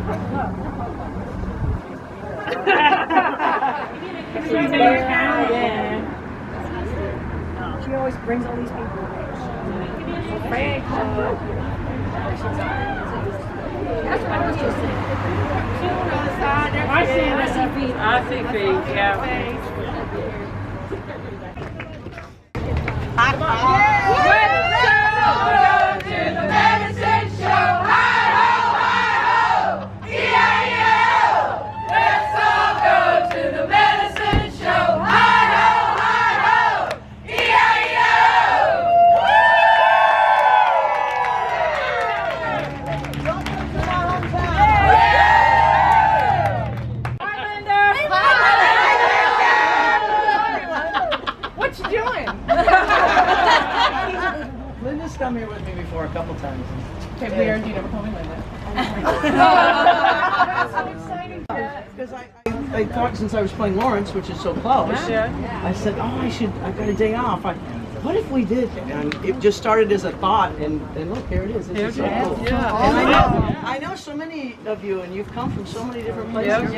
She always brings all these people. Frank. That's what I was just saying. I see feet, yeah. Come on. Linda's come here with me before a couple times. Okay, weird. You never told me Linda. That's so exciting. Because I thought since I was playing Lawrence, which is so close, I said, oh, I've got a day off. What if we did? And it just started as a thought, and look, here it is. This is so cool. And I know so many of you, and you've come from so many different places.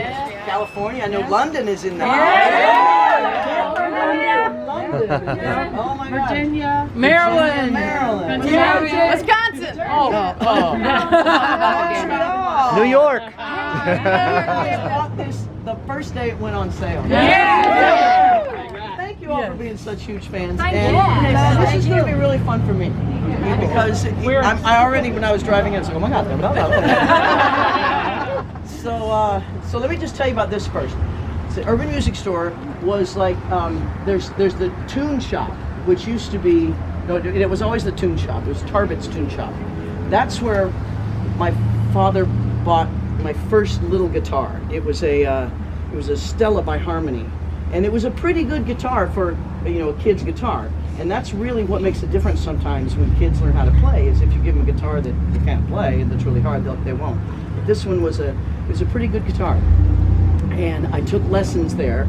California, I know London is in there. London. Oh my God. Virginia. Maryland. Wisconsin. New York. I bought this the first day it went on sale. Thank you all for being such huge fans. And this is going to be really fun for me because I already, when I was driving in, I was like, oh my God. So let me just tell you about this first. The Urban Music Store was like, there's the Tune Shop, which used to be, no, it was always the Tune Shop. It was Tarbit's Tune Shop. That's where my father bought my first little guitar. It was a Stella by Harmony, and it was a pretty good guitar for a kid's guitar. And that's really what makes a difference sometimes when kids learn how to play. Is if you give them a guitar that you can't play and that's really hard, they won't. But this one was a pretty good guitar. And I took lessons there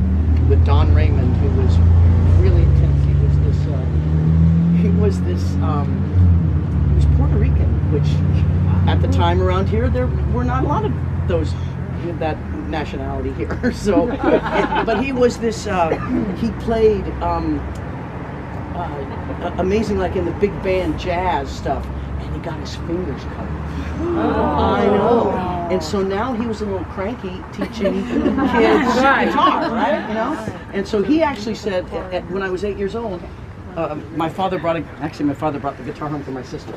with Don Raymond, who was really intense. He was Puerto Rican, which at the time around here there were not a lot of those that nationality here. So, but he was this. He played amazing, like in the big band jazz stuff, and he got his fingers cut. I know. And so now he was a little cranky teaching kids guitar, right? And so he actually said, when I was 8 years old, my father brought the guitar home for my sister.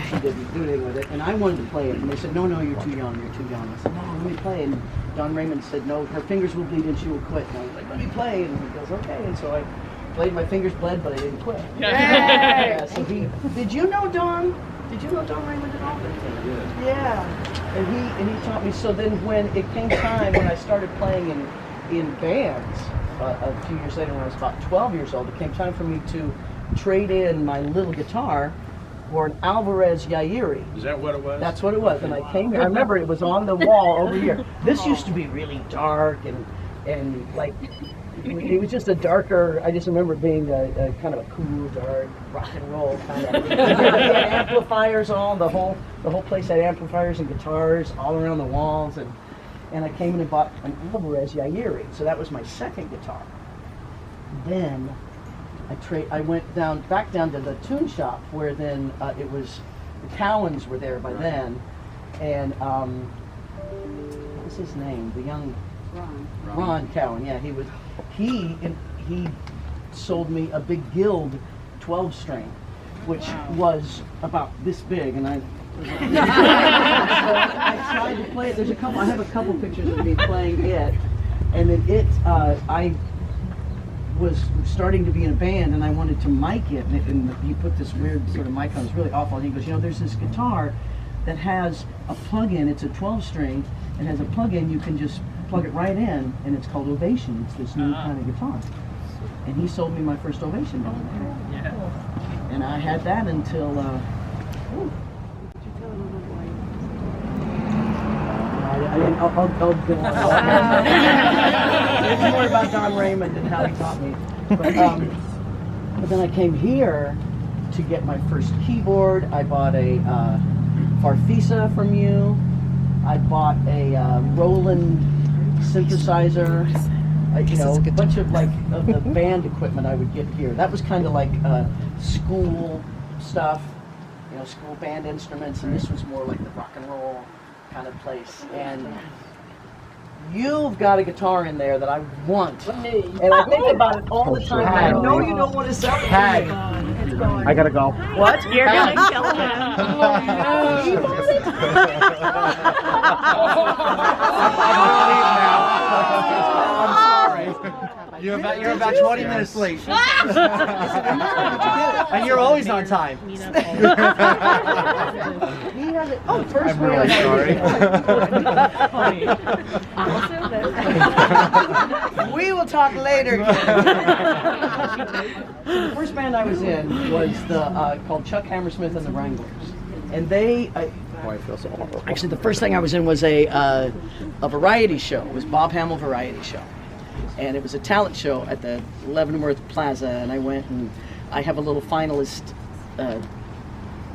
She didn't do anything with it, and I wanted to play it. And they said, no, you're too young. I said, no, let me play. And Don Raymond said, no, her fingers will bleed and she will quit. And I was like, let me play. And he goes, okay. And so I played. My fingers bled, but I didn't quit. So did you know Don? Did you know Don Raymond at all? Yeah. And he taught me. So then when it came time, when I started playing in bands a few years later, when I was about 12 years old, it came time for me to trade in my little guitar for an Alvarez Yairi. Is that what it was? That's what it was. And I came here. I remember it was on the wall over here. This used to be really dark and like, it was just a darker, I just remember it being a kind of a cool, dark, rock and roll kind of. They had amplifiers the whole place had amplifiers and guitars all around the walls, and I came in and bought an Alvarez Yairi. So that was my second guitar. Then I went back down to the Tune Shop, where then it was the Cowans were there by then, and what was his name? The young Ron Cowan. Yeah, he sold me a big Guild 12-string, which was about this big, and I tried to play it. I have a couple pictures of me playing it, and then I was starting to be in a band, and I wanted to mic it, and he put this weird sort of mic on. It's really awful. And he goes, there's this guitar that has a plug-in. It's a 12-string. It has a plug-in. You can just plug it right in, and it's called Ovation. It's this new kind of guitar. And he sold me my first Ovation down there. Yeah. And I had that until. I'll go on. It's more about Don Raymond and how he taught me. But then I came here to get my first keyboard. I bought a Farfisa from you. I bought a Roland synthesizer. A bunch of of the band equipment I would get here. That was kind of like school stuff, school band instruments, and this was more like the rock and roll kind of place. And you've got a guitar in there that I want, and I think about it all the time. I know you don't want to sell it. It's gone. I gotta go. What? You're going to kill him. I'm sorry. You're about 20 minutes late. And you're always on time. He has it. Oh, first I'm really sorry. We will talk later. The first band I was in was called Chuck Hammersmith and the Wranglers, and they. Oh, I feel so horrible. Actually, the first thing I was in was a variety show. It was Bob Hamill variety show, and it was a talent show at the Leavenworth Plaza. And I went, and I have a little finalist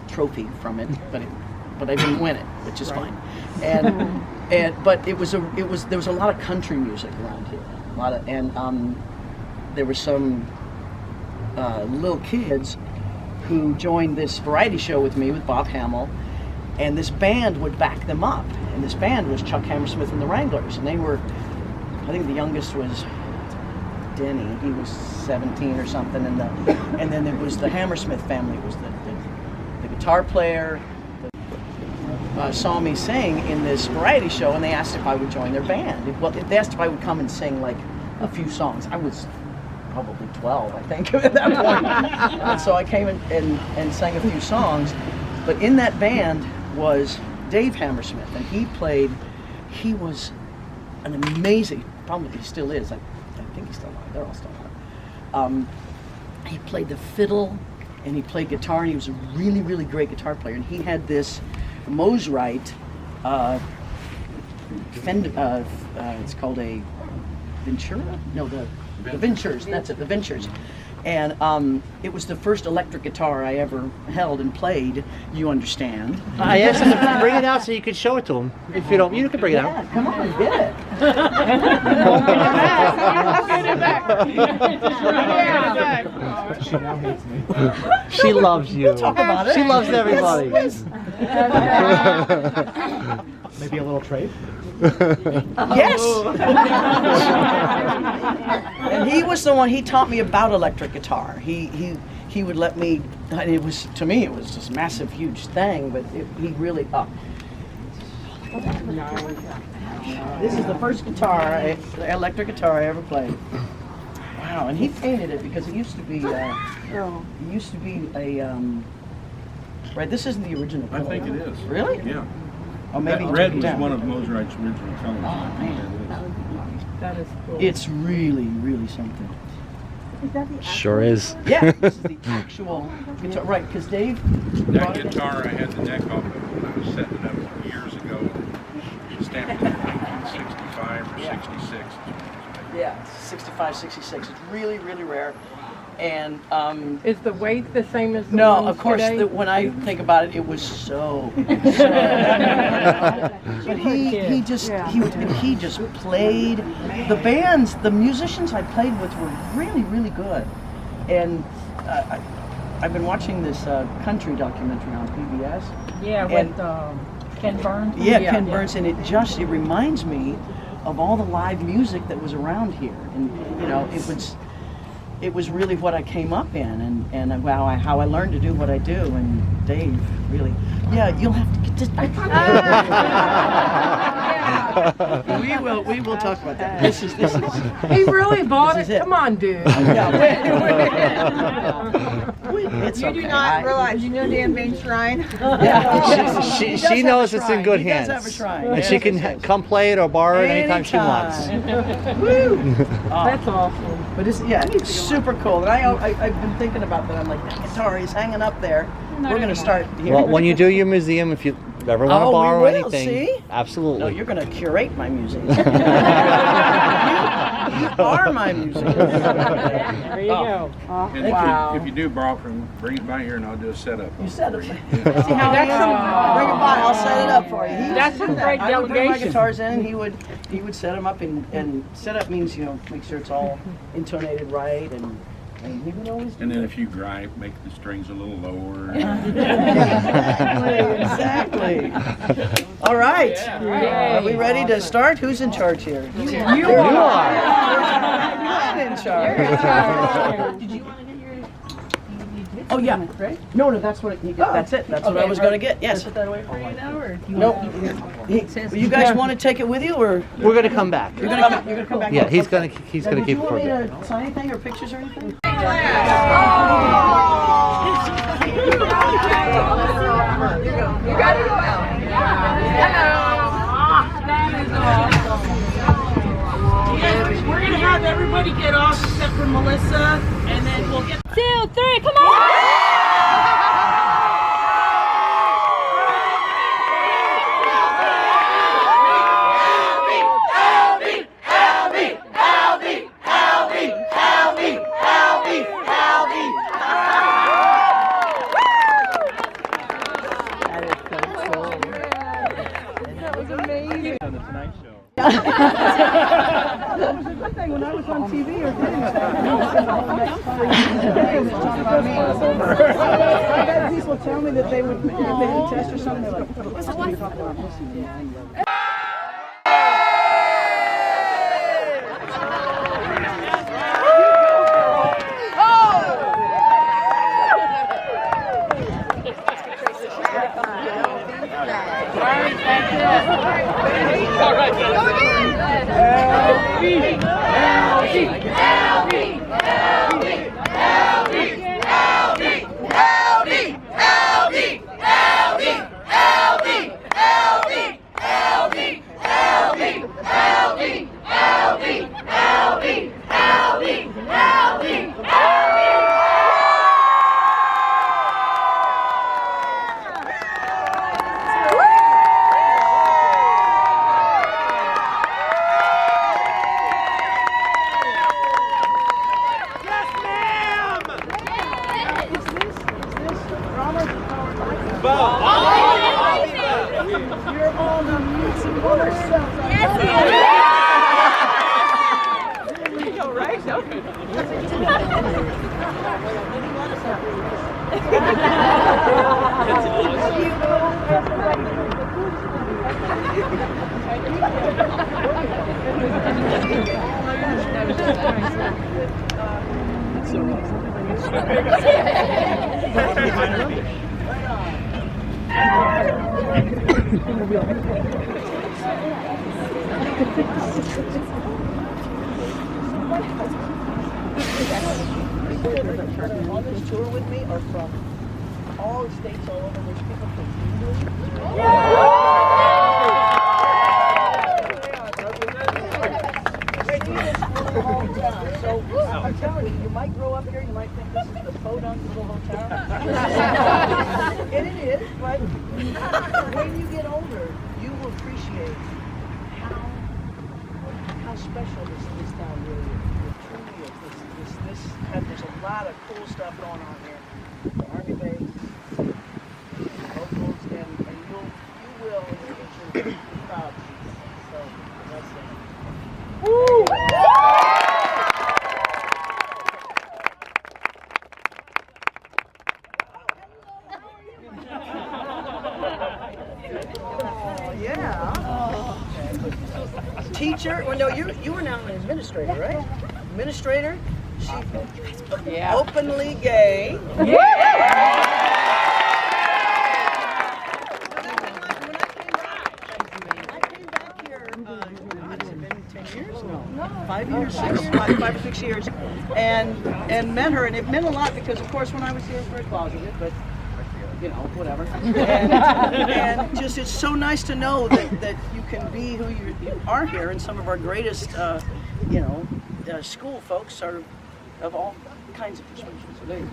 trophy from it, but I didn't win it, which is fine. But there was a lot of country music around here, there were some little kids who joined this variety show with me with Bob Hamill. And this band would back them up. And this band was Chuck Hammersmith and the Wranglers. And they were, I think the youngest was Denny. He was 17 or something. And then there was the Hammersmith family. It was the guitar player. Saw me sing in this variety show, and they asked if I would join their band. They asked if I would come and sing like a few songs. I was probably 12, I think, at that point. And so I came and sang a few songs. But in that band was Dave Hammersmith, and he was an amazing, probably he still is, I think he's still alive, they're all still alive. He played the fiddle, and he played guitar, and he was a really, really great guitar player. And he had this Mosrite, it's called a Ventura? No, the Ventures, that's it, the Ventures. And it was the first electric guitar I ever held and played, you understand. I asked him to bring it out so you could show it to him. If you don't, you can bring it out. Yeah, come on, get it. She now hates me. She loves you. We'll talk about it. She loves everybody. Yes. Maybe a little trade? Yes. And he was the one. He taught me about electric guitar. He would let me. And it was, to me, it was this massive, huge thing. But he really. This is the first electric guitar I ever played. Wow. And he painted it because it used to be. It used to be a. Right. This isn't the original color. I think it is. Really? Yeah. Oh, maybe That red took it was down. one of Mosrite's original colors. Oh, man. That is cool. It's really, really something. Sure is. Yeah, this is the actual guitar. Right, because Dave. That guitar, I had the neck off of it when I was setting it up years ago. It stamped in 1965 or 66. Yeah, 65, 66. It's really, really rare. And Is the weight the same as the no, ones of course, today? when I think about it, it was so. But he just played. The bands, the musicians I played with were really, really good. And I've been watching this country documentary on PBS. Yeah, with Ken Burns. Yeah, Ken Burns, and it reminds me of all the live music that was around here, and it was really what I came up in, and how I learned to do what I do. And Dave really, you'll have to get this back. We will talk about that. This is. He really bought This it. is it. Come on, dude. It's You okay. do not realize you know Dan Bain's shrine? Yeah. She knows it's in good He hands. does have a shrine. And she can come play it or borrow it anytime she wants. Woo! That's awesome. But it's super cool. And I've been thinking about that. I'm like, that guitar is hanging up there. We're gonna start here. Well, when you do your museum, if you ever want to we borrow will, anything, see? absolutely. No, you're gonna curate my museum. You are my music. There you go. And Wow. if you do borrow from him, bring it by here and I'll do a setup. You said it. See how Bring that's it by. I'll set it up for you. He used That's to do some that. great I would bring my delegation. guitars in, and he would set them up, and set up means make sure it's all intonated right, and he would always do And then that. if you gripe, make the strings a little lower. Exactly. All right. Are we ready to start? Who's in charge here? You are. You're not in charge. Did you want to get your? Oh yeah. Right? No, that's what. That's it. That's what I was going to get. Yes. Put that away for you now, or do you Nope. want? You guys want to take it with you, or We're gonna come back. you're gonna come back? Yeah, he's gonna Now, keep did it you for want me a bit. to sign anything or pictures or anything? Oh. You gotta go out. We're gonna have everybody get off except for Melissa, and then we'll get. 2, 3, come on! That was a good thing when I was on TV or I've had people tell me that they would test or something. They're like, "What are you talking about missing?" On this tour with me are from all states all over. There's people from England. So I'm telling you, you might grow up here, you might think this is the podunk little hotel. And it is, but when you get older, you will appreciate how special this town really is. It truly is. There's a lot of cool stuff going on here. The Army base, locals, and you will in the future be proud. So that's it. Woo! Teacher, well, no, you were now an administrator, right? Administrator, she openly gay. When I came back here, what has it been, 10 years? No. 5 years, 5 or 6 years, and met her, and it meant a lot because, of course, when I was here, I was very closeted, but whatever. And just, it's so nice to know that you can be who you are here, and some of our greatest, school folks are of all kinds of persuasions. So there you go.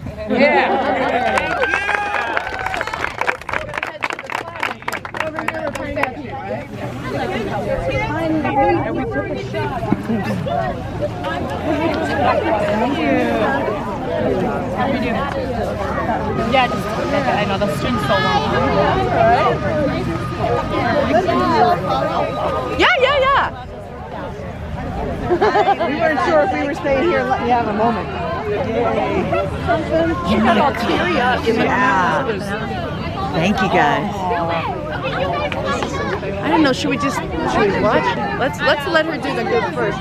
Over here, Yeah, just I know the string's so long. Yeah. We weren't sure if we were staying here and letting you have a moment. You got all teary up. Yeah. Thank you guys. I don't know. Should we watch? Let's let her do the good first.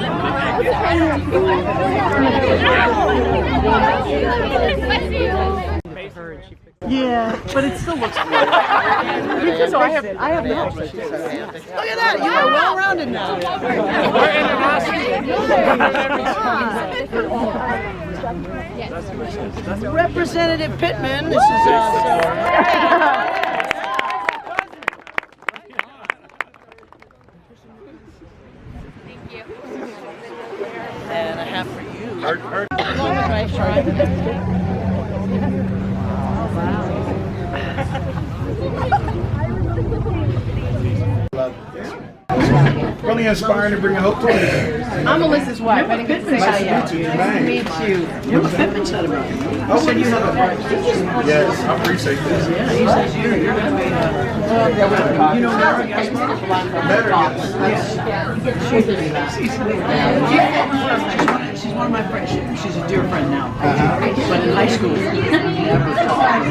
Yeah, but it still looks good. So I have the picture. Look at that. You are well-rounded now. Representative Pittman. This is and a half for you. Really inspiring to bring a hope to it. I'm Melissa's wife. I didn't get to say hi yet. Nice to meet you. You have a Pittman said about you. Oh, so you have a yes, I appreciate this. Yeah, he says you're going to be you know Mary, I spoke a lot about she's one of my friends. She's a dear friend now. But in high school, we never talked.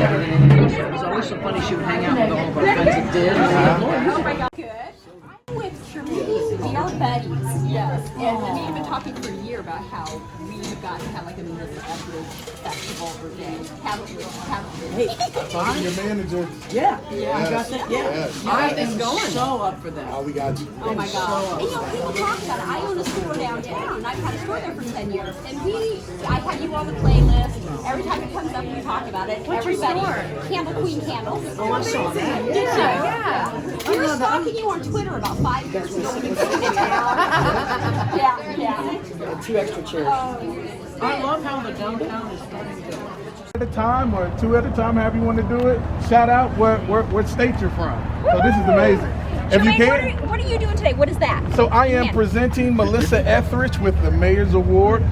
It was always so funny. She would hang out with all of our friends that did. With Tremaine, we are buddies. Yes. And we've been talking for a year about how we have got to have like a Melissa Etheridge festival for day. Haven't we? Talking to your manager. Yeah. You got that? Yeah. I am so up for that. Oh, we got you. Oh my God. And people talk about it. I own a store downtown. I've had a store there for 10 years. And I had you on the playlist. Every time it comes up, we talk about it. What's your Everybody. store? Candle Queen Candles. Oh, I saw that. Did you? Yeah. We were stalking you on Twitter about 5 years ago. Yeah. 2 extra chairs. I love how the downtown is starting to. At a time or 2 at a time, however you want to do it. Shout out what state you're from. So this is amazing. If you can. What are you doing today? What is that? So I am presenting Melissa Etheridge with the Mayor's Award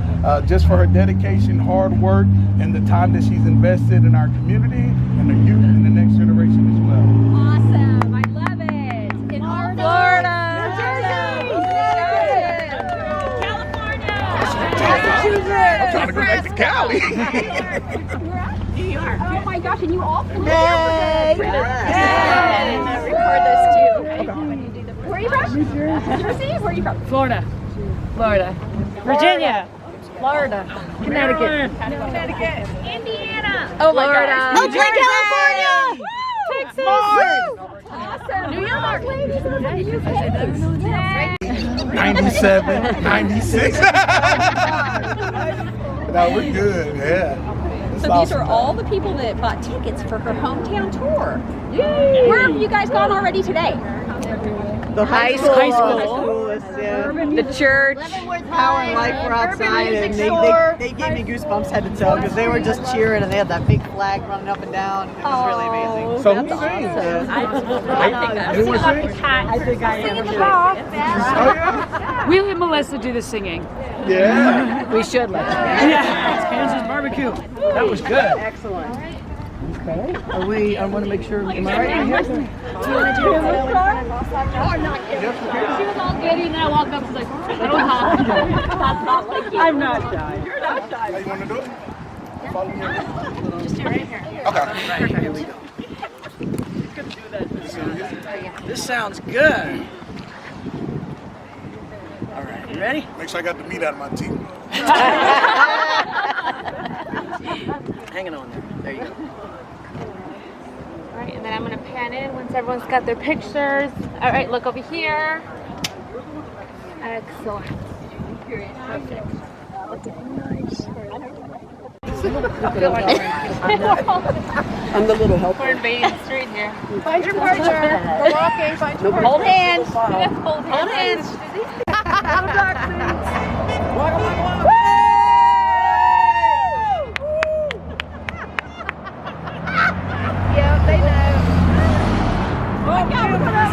just for her dedication, hard work, and the time that she's invested in our community and the youth and the next generation as well. Awesome. I love it. In Florida. I'm trying to go back to Cali. New York. Oh my gosh, and you all flew Yay! there. Record this too. Where are you from? New Jersey? Where are you from? Florida. Virginia. Florida. Connecticut. Indiana. Oh my God. Oh, California! Texas. Awesome. New York. Ladies in the UK. 97, 96. No, we're good, yeah. So these are all the people that bought tickets for her hometown tour. Yay. Where have you guys gone already today? The high school. The church. Power and Life were outside, and they gave me goosebumps head to toe because they were just cheering, and they had that big flag running up and down. It was really amazing. So who sings? I think I am too. Oh, yeah? We let Melissa do the singing. Yeah. We should let her. Yeah. It's Kansas barbecue. That was good. Excellent. Okay. I want to make sure. Am I right here? She was all giddy, and then I walked up. She's like, I don't have to. I'm not shy. You're not shy. How you want to do it? Follow me. Just do it right here. Okay. Here we go. This sounds good. All right, you ready? Make sure I got the meat out of my teeth. Hanging on there. There you go. All right, and then I'm gonna pan in once everyone's got their pictures. All right, look over here. Excellent. Perfect. I'm the little helper. We're in Bain Street here. Find your partner. We're walking. Find your partner. Hold hands. Hold hands. Yeah, they know. Oh my God, look at us.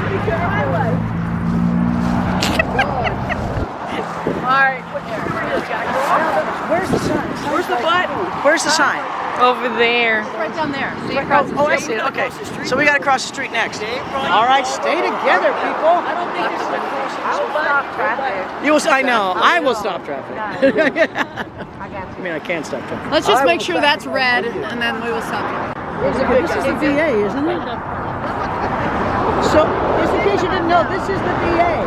Where's the sign? Where's the button? Where's the sign? Over there. Right down there. See, Oh, I see it. Okay. So we got to cross the street next. All right, stay together, people. I don't think this is Stop traffic. You will. I know. I will stop traffic. I mean, I can't stop traffic. Let's just make sure that's red, and then we will stop. This is the VA, isn't it? So, just in case you didn't know, this is the VA.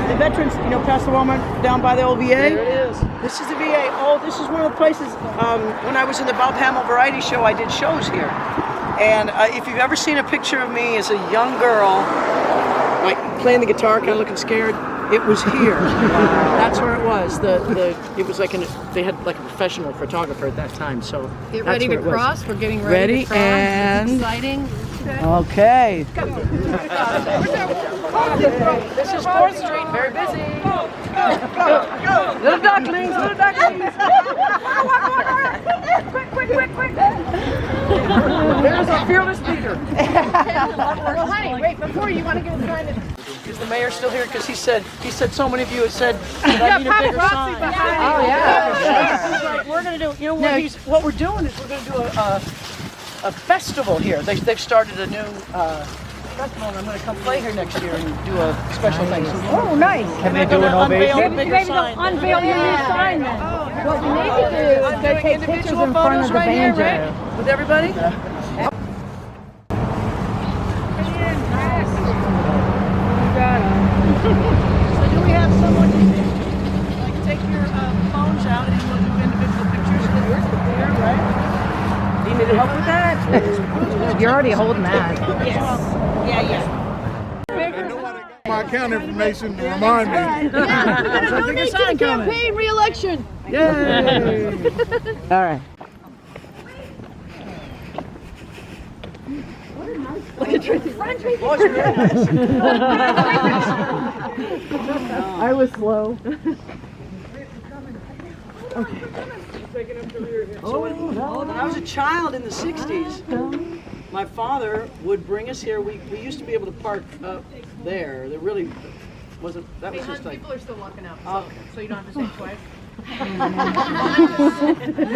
The veterans, you know, past the Walmart down by the old VA. There it is. This is the VA. Oh, this is one of the places. When I was in the Bob Hamill Variety Show, I did shows here. And if you've ever seen a picture of me as a young girl, like playing the guitar, kind of looking scared, it was here. That's where it was. It was like they had like a professional photographer at that time. So Get that's ready to where it was. cross. We're getting ready to cross. And It's exciting. okay. This is 4th Street. Very busy. Go. Little ducklings. Quick. There's a fearless leader. Well, honey, wait, before you want to give us a sign. Is the mayor still here? Because he said so many of you had said that I need a bigger sign. Oh, yeah. He's like, we're going to do, you know, what we're doing is we're going to do a festival here. They've started a new festival, and I'm going to come play here next year and do a special thing. Oh, nice. Can they do an ovation? Maybe they'll unveil your new sign then. What we need to do is go take pictures in front of the banjo. With everybody? So do we have someone who like take your phones out and we'll do individual pictures here, right? Do you need help with that? You're already holding that. Yeah. My account information to remind me. Donate to the campaign re-election. Yay! All right. Look at Tracy. Oh, it's very nice. I was slow. So when I was a child in the 60s, my father would bring us here. We used to be able to park up there. There really wasn't, that was just like... People are still walking out, so you don't have to say twice.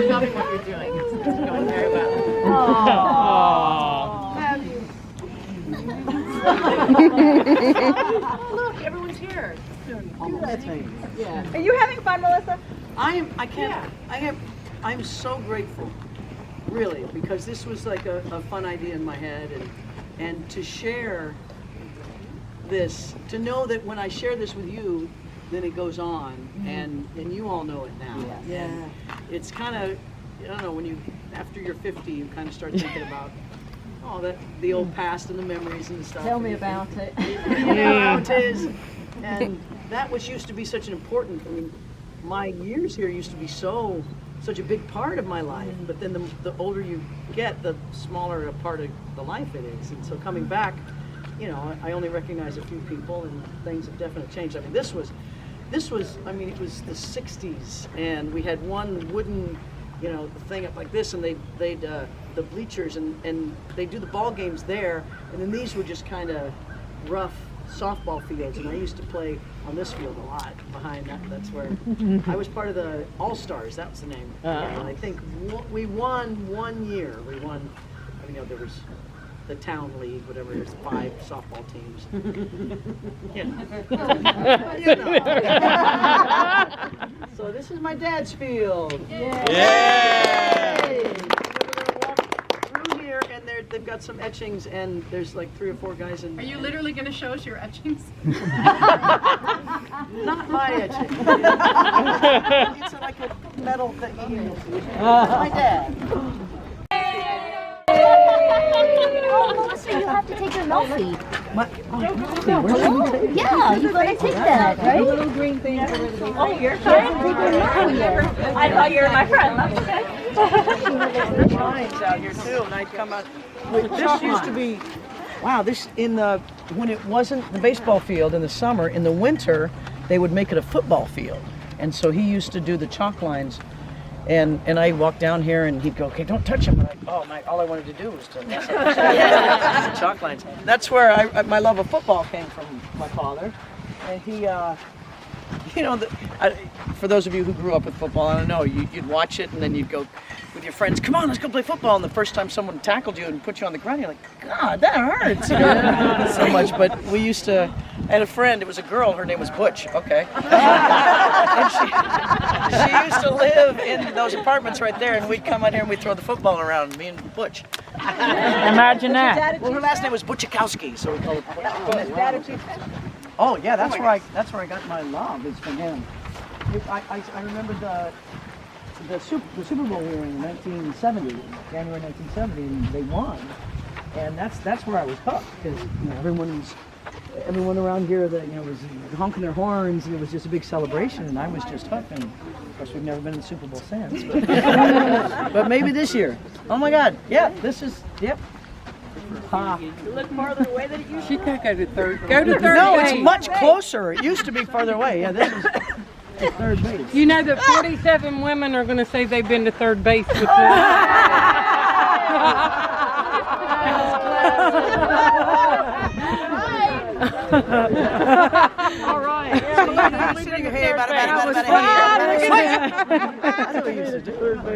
Tell me what you're doing. It's going very well. Oh, look, everyone's here. Yeah. Are you having fun, Melissa? I'm so grateful, really, because this was like a fun idea in my head, and to share this, to know that when I share this with you, then it goes on, and you all know it now. Yeah. And it's kind of, I don't know, when you, after you're 50, you kind of start thinking about the old past and the memories and the stuff. Tell me about it. You know how it is. And that was used to be such an important, I mean, my years here used to be such a big part of my life, but then the older you get, the smaller a part of the life it is. And so coming back, you know, I only recognize a few people, and things have definitely changed. I mean, this was, I mean, it was the 60s, and we had one wooden, you know, thing up like this, and they'd the bleachers, and they do the ball games there, and then these were just kind of rough softball fields, and I used to play on this field a lot behind that. That's where I was part of the All-Stars. That was the name. And I think we won one year. We won, you know, there was the town league, whatever. There's 5 softball teams. So this is my dad's field. Yay! Through here, and they've got some etchings, and there's like 3 or 4 guys in. Are you literally going to show us your etchings? Not my etching. It's like a metal thing. My dad. Oh, Melissa, you have to take your selfie. Yeah, you gotta take that, right? The little green thing. Oh, you're fine. I thought you were my friend. That's okay. Lines out here too, and I'd come out. This used to be, wow. This when it wasn't the baseball field in the summer. In the winter, they would make it a football field, and so he used to do the chalk lines. And I walked down here, and he'd go, "Okay, don't touch him." I'm like, "Oh my! All I wanted to do was to mess up the chalk lines." That's where my love of football came from. My father, and he, for those of you who grew up with football, I don't know, you'd watch it, and then you'd go with your friends, "Come on, let's go play football." And the first time someone tackled you and put you on the ground, you're like, "God, that hurts," so much. But we used to. I had a friend. It was a girl. Her name was Butch. Okay. And she used to live in those apartments right there, and we'd come out here and we'd throw the football around, me and Butch. Imagine that. Well, her last name was Butchikowski, so we called it Butch. Oh yeah, that's where I got my love. Is from him. I remember the Super Bowl here in 1970, January 1970, and they won, and that's where I was hooked, because everyone around here that was honking their horns, and it was just a big celebration, and I was just hooked. And of course, we've never been in the Super Bowl since, but maybe this year. Oh my God! Yeah, this is yep. You look farther away than it used to. She can't go to third. Go to third. No, it's much closer. It used to be farther away. Yeah, this is third base. You know that 47 women are going to say they've been to third base with this. All right.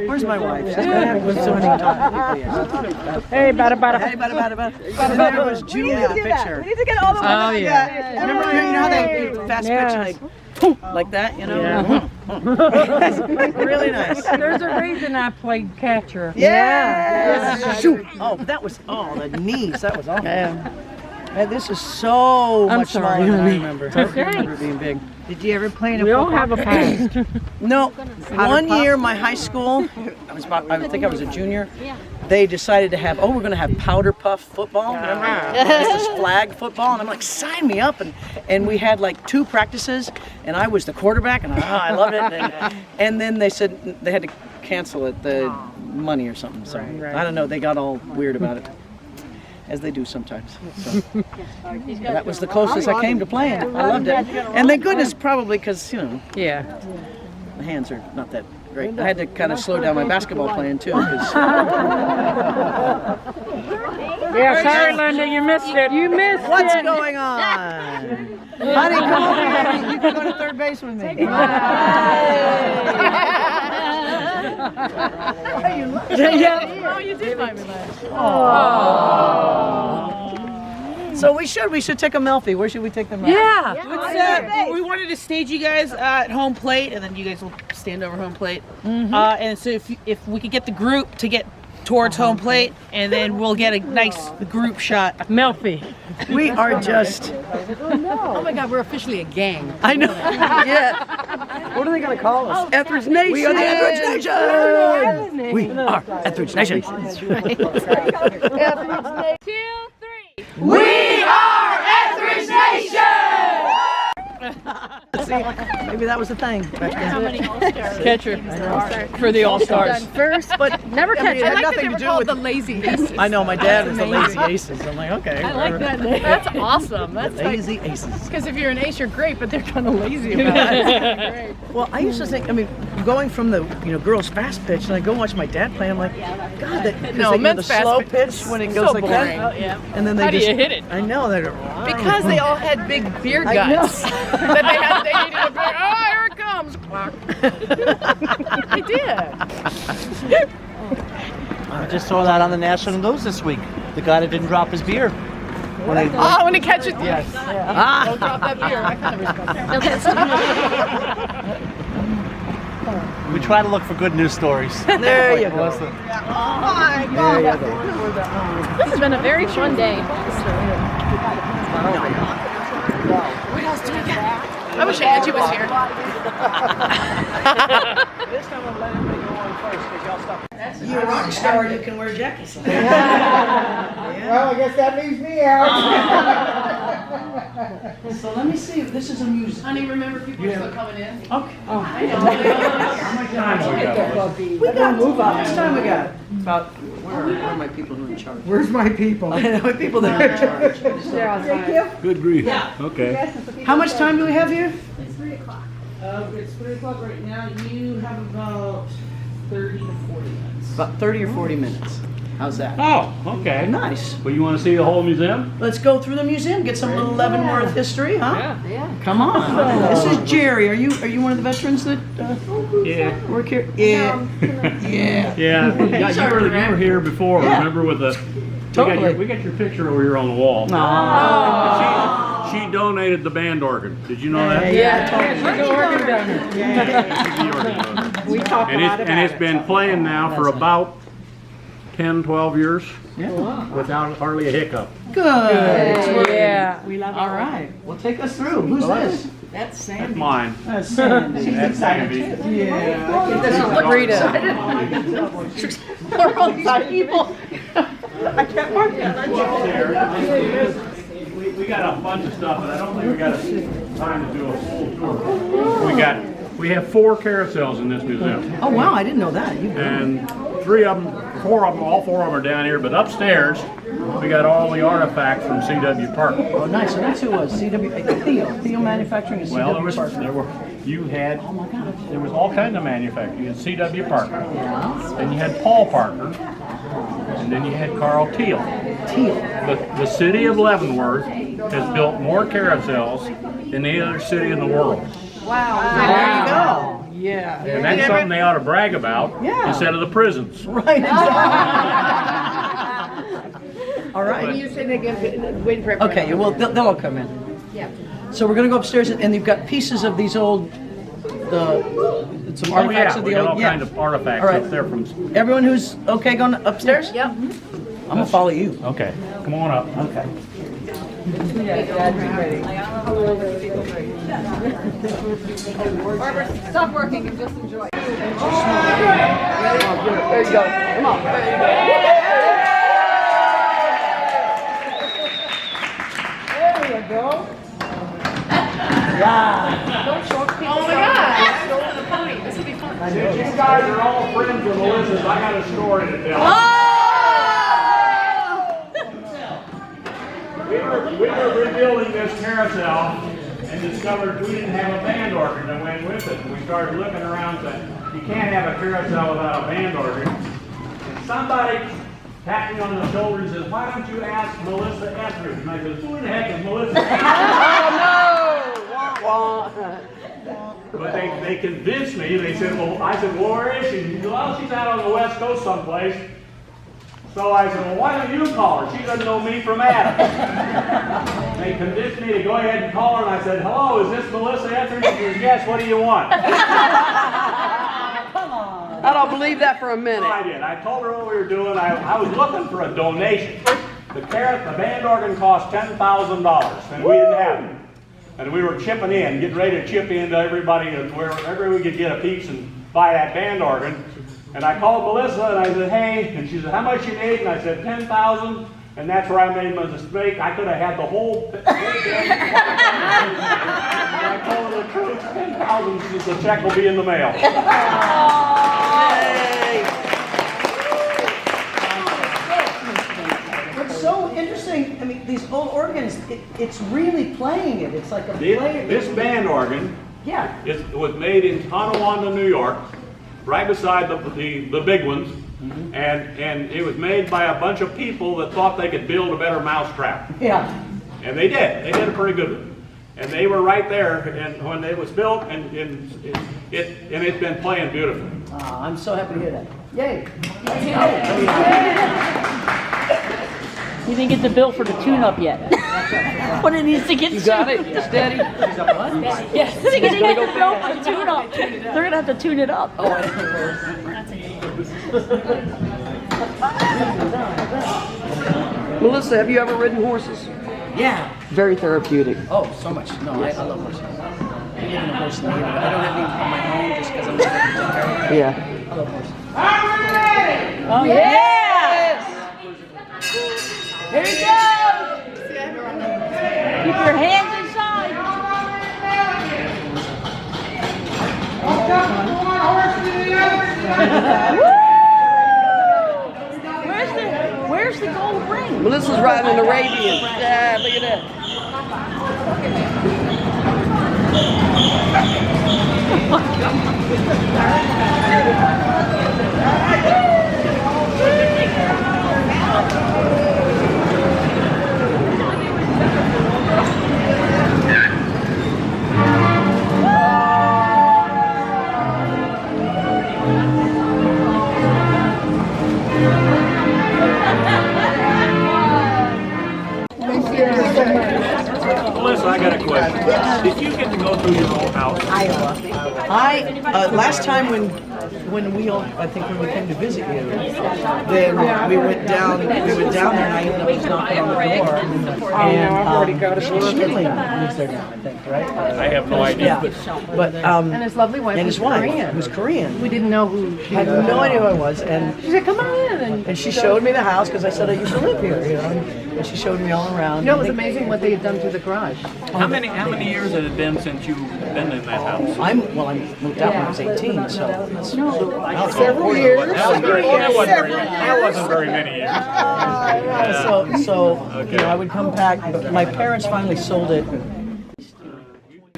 Where's my wife? She's been having with so many times. Hey, bada. Hey, bada. There was Julie in the picture. We need to get all the women. Oh, yeah. Remember how they fast pitch and they like that, Yeah. Really nice. There's a reason I played catcher. Yes. Shoot. Oh, that was the knees. That was awful. Man, this is so much smaller than I remember. I remember it being big. Did you ever play in a We all have a past. No. One year, my high school, I think I was a junior. They decided to have, we're going to have powder puff football. Remember? This is flag football, and I'm like, sign me up. And we had like 2 practices, and I was the quarterback, and I loved it. And then they said they had to cancel it, the money or something. So I don't know. They got all weird about it, as they do sometimes. So that was the closest I came to playing. I loved it, and thank goodness, probably because Yeah. the hands are not that great. I had to kind of slow down my basketball playing too. Yeah, sorry, Linda, you missed it. You missed it. What's going on? Honey, come over here. You can go to third base with me. Yeah. You did find me last. So we should take a selfie. Where should we take them? Yeah. We wanted to stage you guys at home plate, and then you guys will stand over home plate. And so if we could get the group to get towards home plate, and then we'll get a nice group shot. Melfi. We are just. Oh my God, we're officially a gang. I know. Yeah. What are they gonna call us? Etheridge Nation. We are the Etheridge Nation. We are Etheridge Nation. That's right. 2, 3. We are Etheridge Nation. See, maybe that was the thing. How many All-Stars? Catcher for the All-Stars. First, but never catch. I like that they were called the Lazy Aces. I know, my dad was the Lazy Aces. I'm like, okay. I like that name. That's awesome. That's Lazy Aces. because if you're an ace, you're great, but they're kind of lazy about it. Well, I used to think, going from the girls fast pitch, and I go watch my dad play. I'm like, God, the men's fast slow pitch pitch when it goes so like boring. that. Oh, yeah. And then they How do just you hit it? I know they're Because they all had big beer guts. That they needed a beer. Oh, here it comes. They did. I just saw that on the national news this week. The guy that didn't drop his beer. When When he catches. Yes. Don't drop that beer. I kind of respect that. We try to look for good news stories. There you go. Melissa. This has been a very fun day. What else do we got? I wish Angie was here. This time I'm letting everybody go on first because y'all stop. You're a rock star, you can wear jackets. Well, I guess that leaves me out. So let me see if this is a music. Honey, remember people are still coming in? Okay. I know. We got move on. How much time we got? About where are my people who are in charge? Where's my people? I know people that are in charge. Good grief. Yeah. Okay. How much time do we have here? It's 3 o'clock right now. You have about 30 to 40 minutes. About 30 or 40 minutes. How's that? Oh, okay. Nice. Well, you want to see the whole museum? Let's go through the museum, get some little Leavenworth history, huh? Yeah. Come on. This is Jerry. Are you one of the veterans that Yeah. work here? Yeah. Yeah. Yeah. You were here before. Yeah. Remember with the. Totally. We got your picture over here on the wall. She donated the band organ. Did you know that? Yeah, totally. We talk about it. And it's been playing now for about 10, 12 years Yeah. without hardly a hiccup. Good. Yeah. We love it. All right. Well, take us through. Who's this? That's Sandy. That's mine. That's Sandy. That's Sandy. Yeah. Rita. We're all excited people. I can't mark that. We got a bunch of stuff, but I don't think we got time to do a full tour. We have 4 carousels in this museum. Oh wow, I didn't know that. And 3 of them, 4 of them, all 4 of them are down here. But upstairs, we got all the artifacts from C.W. Parker. Oh nice. So that's who it was. CW Theo Manufacturing and Well, CW Parker. oh my God, there was all kinds of manufacturing. You had C.W. Parker, then you had Paul Parker, and then you had Carl Teal. The city of Leavenworth has built more carousels than any other city in the world. Wow. There you go. Yeah. And that's something they ought to brag about instead of the prisons. Right. All right. You said they give wait for everyone. Okay. Well, they'll all come in. Yeah. So we're gonna go upstairs, and you've got pieces of these old, some artifacts of we the got old. all kinds of artifacts All right. up there from. Everyone who's okay going upstairs? Yep. I'm gonna follow you. Okay, come on up. Okay. Barbara, stop working and just enjoy. There you go. Come on. There you go. Yeah. Oh my God! This will be fun. Since you guys are all friends with Melissa's, I got a story to tell. We were rebuilding this carousel and discovered we didn't have a band organ that went with it. And we started looking around saying, you can't have a carousel without a band organ. And somebody tapped me on the shoulder and says, why don't you ask Melissa Etheridge? And I said, who the heck is Melissa Etheridge? But they convinced me. They said, well, I said, well, where is she? She said, well, she's out on the West Coast someplace. So I said, well, why don't you call her? She doesn't know me from Adam. They convinced me to go ahead and call her, and I said, hello, is this Melissa Etheridge? She says, yes, what do you want? Come on. I don't believe that for a minute. I did. I told her what we were doing. I was looking for a donation. The band organ cost $10,000, and we didn't have it. And we were chipping in, getting ready to chip in to everybody, wherever we could get a piece and buy that band organ. And I called Melissa and I said, hey, and she said, how much you need? And I said, $10,000. And that's where I made my mistake. I could have had the whole band. And I told her the truth, $10,000, since the check will be in the mail. What's so interesting, I mean, these old organs, it's really playing it. It's like a player. This band organ was made in Tonawanda, New York, right beside the big ones, and it was made by a bunch of people that thought they could build a better mousetrap. Yeah. And they did. They did a pretty good one. And they were right there, and when it was built, and it's been playing beautifully. I'm so happy to hear that. Yay. You didn't get the bill for the tune-up yet. But it needs to get tuned. You got it? Steady. Yes, they didn't get the bill for the tune-up. They're going to have to tune it up. Melissa, have you ever ridden horses? Yeah. Very therapeutic. Oh, so much. No, I love horses. I live in a horse lane. I don't have any on my own just because I'm not Yeah. I love horses. Oh, yes! Here you go. Keep your hands inside. Where's the gold ring? Melissa's riding an Arabian. Yeah, look at that. get to go through your own house? Last time when we all, I think when we came to visit you, then we went down there and I ended up just knocking on the door. And I've already got a Stanley lives there now, I think, right? I have no idea. But And his lovely wife and was his wife Korean. was Korean. We didn't know who she I had was. no idea who I was, and She said, "Come on in." and she showed me the house because I said I used to live here, you know. And she showed me all around. You know, it was amazing what they had done to the garage. How many years has it been since you've been in that house? I moved out when I was 18, so that's Several years. That wasn't very many years. So you know, I would come back. But my parents finally sold it.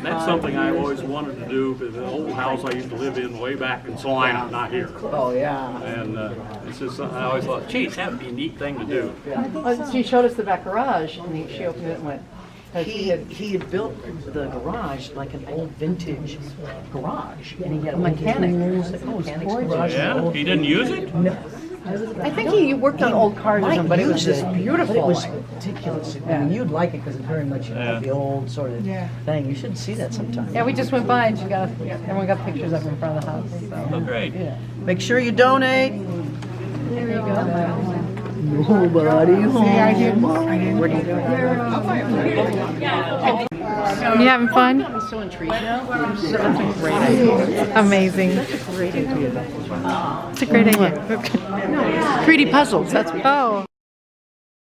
That's something I always wanted to do, because the old house I used to live in way back in Salina, not here. Oh yeah. And it's just something I always thought, geez, that would be a neat thing to do. Well, she showed us the back garage, and she opened it and went. He had built the garage like an old vintage garage, and he had a mechanic. garage. Yeah? He didn't use it? No. I think he worked on old cars or something, but it was just beautiful. It was ridiculous. I mean, you'd like it because it's very much the old sort of thing. You should see that sometime. Yeah, we just went by and everyone got pictures of him in front of the house. So. Oh, great. Yeah. Make sure you donate. There you go. Nobody home. You having fun? I'm so intrigued now. Amazing. Great idea. It's a great idea. 3D puzzles. That's what. Oh.